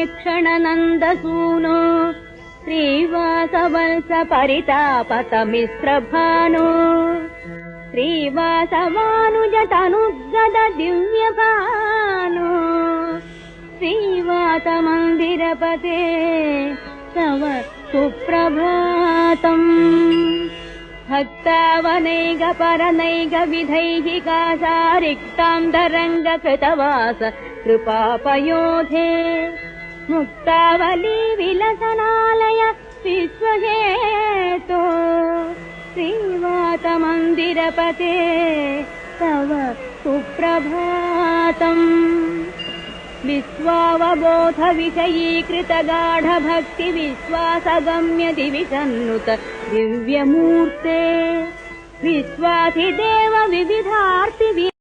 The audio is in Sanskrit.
क्षणनन्दसूनो श्रीवासवंश परितापतमिस्रभानो श्रीवासवानुजतनुगद दिव्यभानो श्रीवासमन्दिरपते तव सुप्रभातम्। भक्तावनैग परनैग विधैः कासारिक्तान्तरङ्ग कृतवास कृपापयोधे मुक्तावली विलसनालय विश्वहेतो श्रीवासमन्दिरपते तव सुप्रभातम्। विश्वावबोध विषयीकृत गाढ भक्ति विश्वासगम्य दिविषन्नुत दिव्यमूर्ते विश्वाधिदेव विविधार्ति